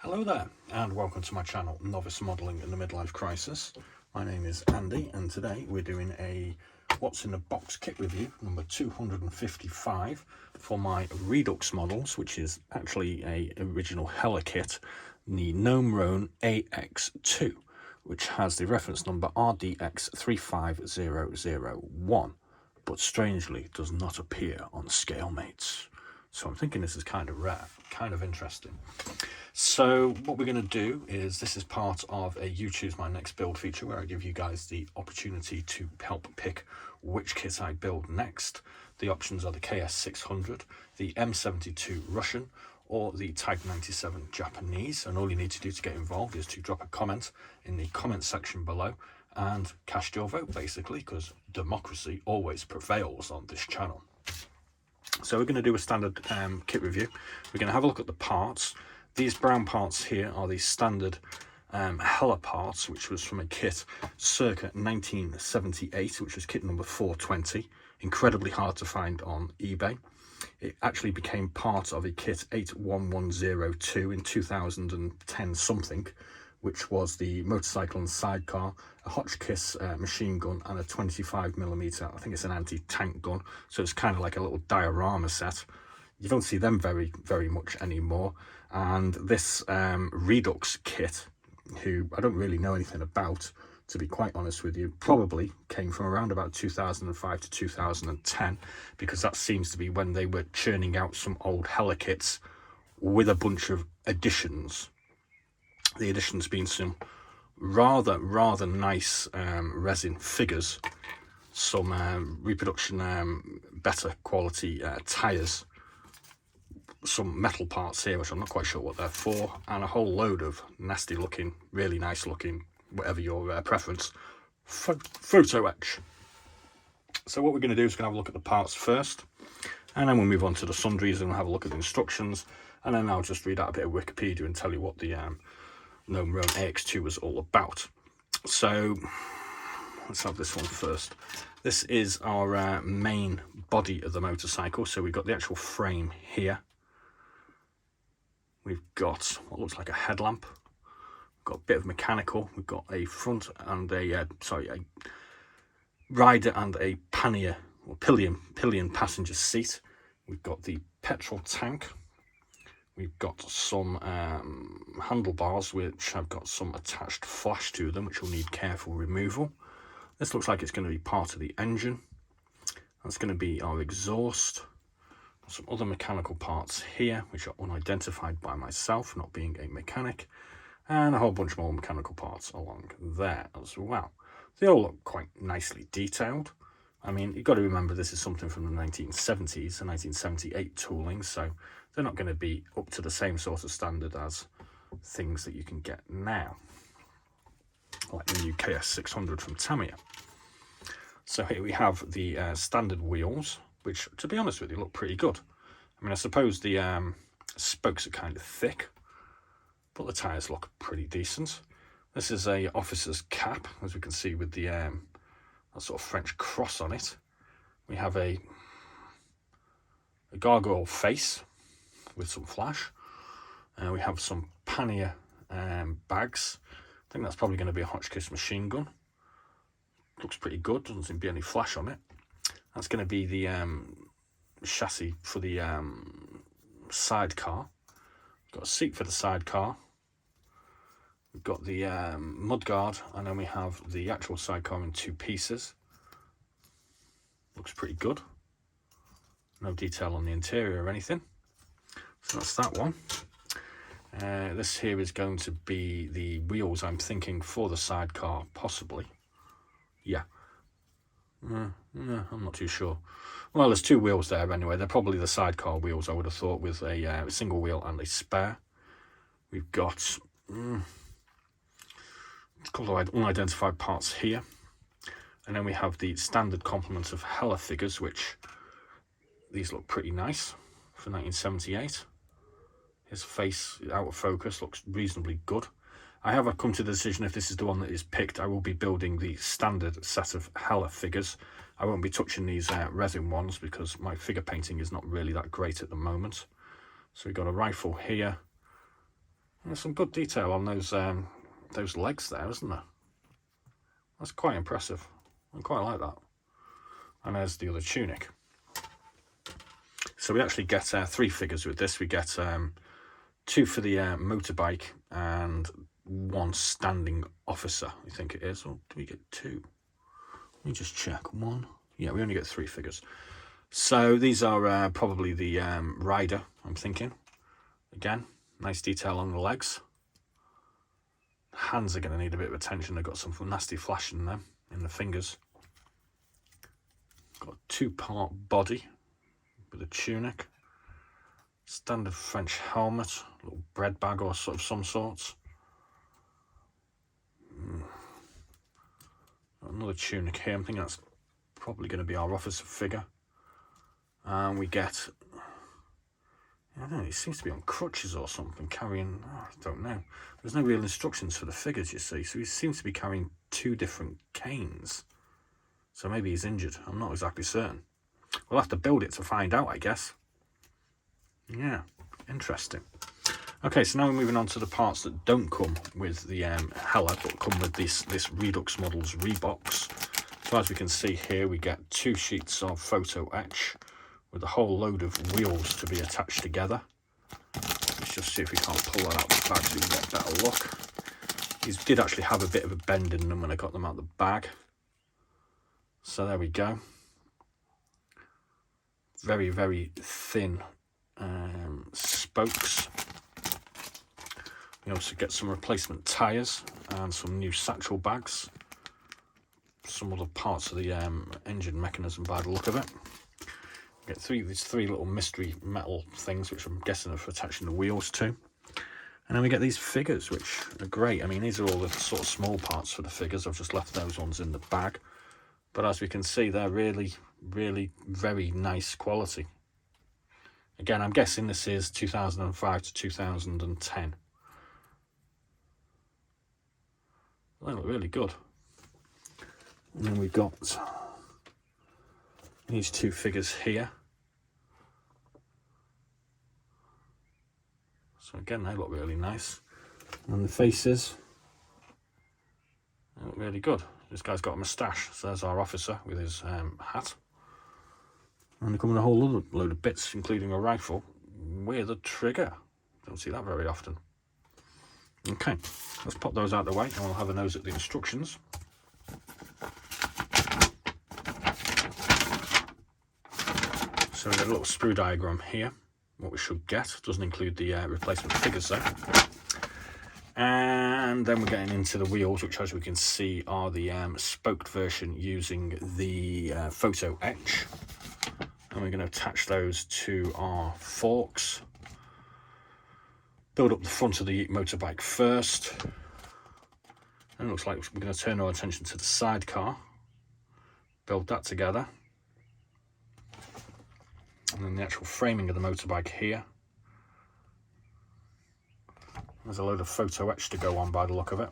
Hello there and welcome to my channel Novice Modelling in the Midlife Crisis. My name is Andy and today we're doing a what's in the box kit review number 255 for my Redux models, which is actually a original Hella kit, the Gnome Rhone AX2, which has the reference number RDX35001, but strangely does not appear on Scalemates. So I'm thinking this is kind of rare, kind of interesting. So what we're going to do is, this is part of a You Choose My Next Build feature where I give you guys the opportunity to help pick which kit I build next. The options are the KS600, the M72 Russian, or the Type 97 Japanese. And all you need to do to get involved is to drop a comment in the comment section below and cast your vote, basically, because democracy always prevails on this channel. So we're going to do a standard kit review. We're going to have a look at the parts. These brown parts here are the standard Hella parts, which was from a kit circa 1978, which was kit number 420. Incredibly hard to find on eBay. It actually became part of a kit 81102 in 2010 something, which was the motorcycle and sidecar, a Hotchkiss machine gun, and a 25mm, I think it's an anti-tank gun. So it's kind of like a little diorama set. You don't see them very much anymore. And this Redux kit, who I don't really know anything about, to be quite honest with you, probably came from around about 2005 to 2010, because that seems to be when they were churning out some old Hella kits with a bunch of additions. The additions being some rather nice resin figures, some reproduction better quality tyres, some metal parts here which I'm not quite sure what they're for, and a whole load of nasty looking, really nice looking, whatever your preference, photo etch. So what we're going to do is going to have a look at the parts first, and then we'll move on to the sundries and we'll have a look at the instructions, and then I'll just read out a bit of Wikipedia and tell you what the Gnome Rhone AX2 was all about. So let's have this one first. This is our main body of the motorcycle. So we've got the actual frame here. We've got what looks like a headlamp. We've got a bit of mechanical. We've got a front and a rider and a pannier or pillion passenger seat. We've got the petrol tank. We've got some handlebars which have got some attached flash to them, which will need careful removal. This looks like it's going to be part of the engine. That's going to be our exhaust. Some other mechanical parts here, which are unidentified by myself, not being a mechanic. And a whole bunch more mechanical parts along there as well. They all look quite nicely detailed. I mean, you've got to remember this is something from the 1970s, the 1978 tooling, so they're not going to be up to the same sort of standard as things that you can get now, like the new KS600 from Tamiya. So here we have the standard wheels, which, to be honest with you, look pretty good. I mean, I suppose the spokes are kind of thick, but the tyres look pretty decent. This is a officer's cap, as we can see with the that sort of French cross on it. We have a gargoyle face with some flash. We have some pannier bags. I think that's probably going to be a Hotchkiss machine gun. Looks pretty good, doesn't seem to be any flash on it. That's going to be the chassis for the sidecar. Got a seat for the sidecar. We've got the mudguard, and then we have the actual sidecar in two pieces. Looks pretty good. No detail on the interior or anything. So that's that one. This here is going to be the wheels, I'm thinking, for the sidecar, possibly. Yeah. I'm not too sure. Well, there's two wheels there anyway. They're probably the sidecar wheels, I would have thought, with a single wheel and a spare. We've got a couple of unidentified parts here. And then we have the standard complement of Hella figures, which these look pretty nice for 1978. His face out of focus looks reasonably good. I have come to the decision, if this is the one that is picked, I will be building the standard set of Hella figures. I won't be touching these resin ones because my figure painting is not really that great at the moment. So we've got a rifle here, There's some good detail on those legs there, isn't there? That's quite impressive. I quite like that. And there's the other tunic. So we actually get 3 figures with this. We get 2 for the motorbike and 1 standing officer, I think it is. Or do we get 2? Let me just check. 1. Yeah, we only get 3 figures. So these are probably the rider, I'm thinking. Again, nice detail on the legs. Hands are going to need a bit of attention. They've got some nasty flash in them, in the fingers. Got a 2-part body with a tunic. Standard French helmet, a little bread bag or sort of some sorts. Another tunic here. I'm thinking that's probably going to be our officer figure. And we get, I don't know, he seems to be on crutches or something, carrying, I don't know. There's no real instructions for the figures, you see. So he seems to be carrying 2 different canes. So maybe he's injured. I'm not exactly certain. We'll have to build it to find out, I guess. Yeah, interesting. Okay, so now we're moving on to the parts that don't come with the Hella, but come with this Redux Models Rebox. So as we can see here, we get 2 sheets of photo etch with a whole load of wheels to be attached together. Let's just see if we can't pull that out of the bag so we can get a better look. These did actually have a bit of a bend in them when I got them out of the bag. So there we go. Very, very thin spokes. We also get some replacement tyres and some new satchel bags. Some other parts of the engine mechanism by the look of it. We get these 3 little mystery metal things, which I'm guessing are for attaching the wheels to. And then we get these figures, which are great. I mean, these are all the sort of small parts for the figures. I've just left those ones in the bag. But as we can see, they're really, really very nice quality. Again, I'm guessing this is 2005 to 2010. They look really good. And then we've got these 2 figures here. So again, they look really nice. And the faces, they look really good. This guy's got a moustache, so there's our officer with his hat. And they come with a whole other load of bits, including a rifle with a trigger. Don't see that very often. Okay, let's pop those out of the way and we'll have a nose at the instructions. So we've got a little sprue diagram here, what we should get. Doesn't include the replacement figures though. And then we're getting into the wheels, which as we can see are the spoked version using the photo etch. And we're going to attach those to our forks. Build up the front of the motorbike first. And it looks like we're going to turn our attention to the sidecar. Build that together. And then the actual framing of the motorbike here. There's a load of photo etch to go on by the look of it.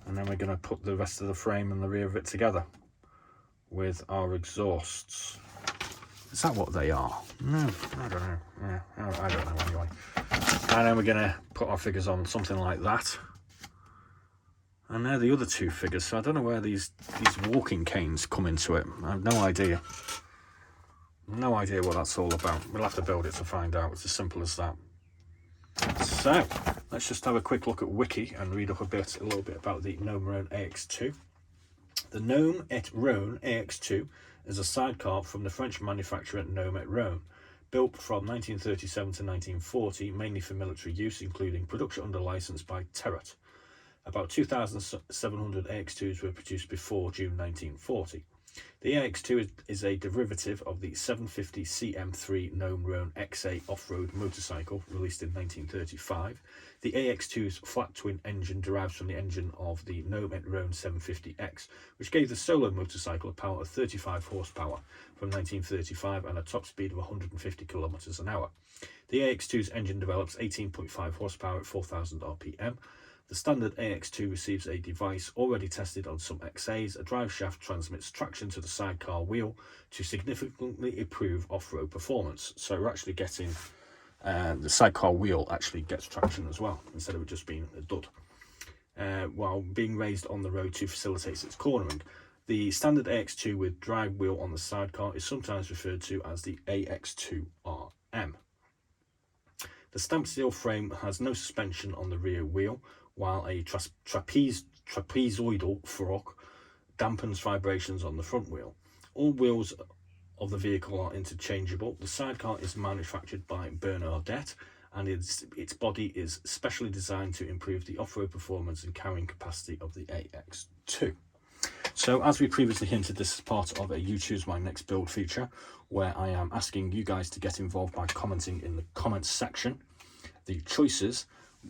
And then we're going to put the rest of the frame and the rear of it together with our exhausts. Is that what they are? No, I don't know. Yeah, I don't know anyway. And then we're going to put our figures on something like that. And they're the other 2 figures, so I don't know where these walking canes come into it. I have no idea. No idea what that's all about. We'll have to build it to find out. It's as simple as that. So, let's just have a quick look at Wiki and read up a little bit about the Gnome Rhone AX2. The Gnome et Rhone AX2 is a sidecar from the French manufacturer Gnome et Rhone, built from 1937 to 1940, mainly for military use, including production under license by Terrat. About 2,700 AX2s were produced before June 1940. The AX2 is a derivative of the 750 CM3 Gnome Rhone XA off-road motorcycle released in 1935. The AX2's flat twin engine derives from the engine of the Gnome et Rhone 750X, which gave the solo motorcycle a power of 35 horsepower from 1935 and a top speed of 150 kilometers an hour. The AX2's engine develops 18.5 horsepower at 4,000 RPM. The standard AX2 receives a device already tested on some XAs. A drive shaft transmits traction to the sidecar wheel to significantly improve off-road performance. So we're actually getting the sidecar wheel actually gets traction as well, instead of it just being a dud, while being raised on the road to facilitate its cornering. The standard AX2 with drive wheel on the sidecar is sometimes referred to as the AX2RM. The stamped steel frame has no suspension on the rear wheel, while a trapezoidal fork dampens vibrations on the front wheel. All wheels of the vehicle are interchangeable. The sidecar is manufactured by Bernardet, and its body is specially designed to improve the off-road performance and carrying capacity of the AX2. So as we previously hinted, this is part of a You Choose My Next Build feature, where I am asking you guys to get involved by commenting in the comments section. The choices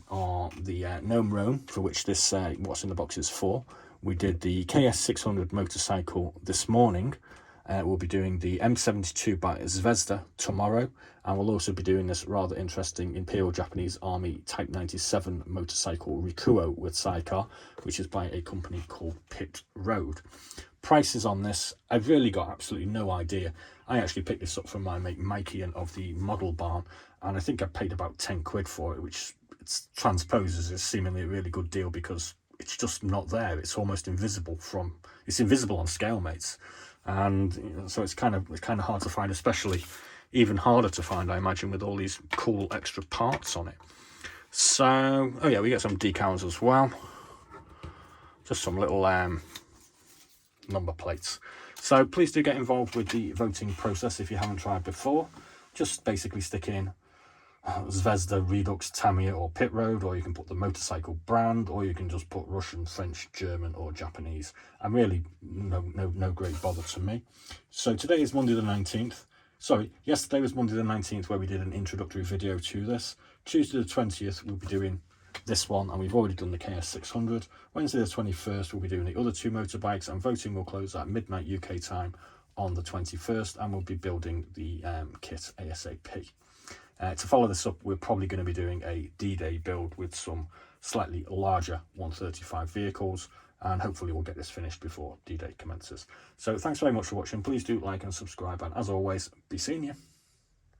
are the Gnome Rhone, for which this what's in the box is for. We did the KS600 motorcycle this morning. We'll be doing the M72 by Zvezda tomorrow, and we'll also be doing this rather interesting Imperial Japanese Army Type 97 motorcycle Rikuo with sidecar, which is by a company called Pit Road. Prices on this, I've really got absolutely no idea. I actually picked this up from my mate Mikey and of the Model Barn, and I think I paid about 10 quid for it, which it's transposes is seemingly a really good deal because it's just not there. It's almost invisible it's invisible on ScaleMates. And you know, so it's kind of hard to find, especially even harder to find, I imagine, with all these cool extra parts on it. So, oh yeah, we get some decals as well, just some little number plates. So please do get involved with the voting process if you haven't tried before. Just basically stick in Zvezda, Redux, Tamiya or Pit Road, or you can put the motorcycle brand, or you can just put Russian, French, German or Japanese. And really no great bother to me. So today is Monday the 19th. Sorry, yesterday was Monday the 19th, where we did an introductory video to this. Tuesday the 20th we'll be doing this one, and we've already done the KS600. Wednesday the 21st we'll be doing the other two motorbikes, and voting will close at midnight UK time on the 21st, and we'll be building the kit ASAP. To follow this up, we're probably going to be doing a D-Day build with some slightly larger 135 vehicles, and hopefully we'll get this finished before D-Day commences. So thanks very much for watching. Please do like and subscribe, and as always, be seeing you.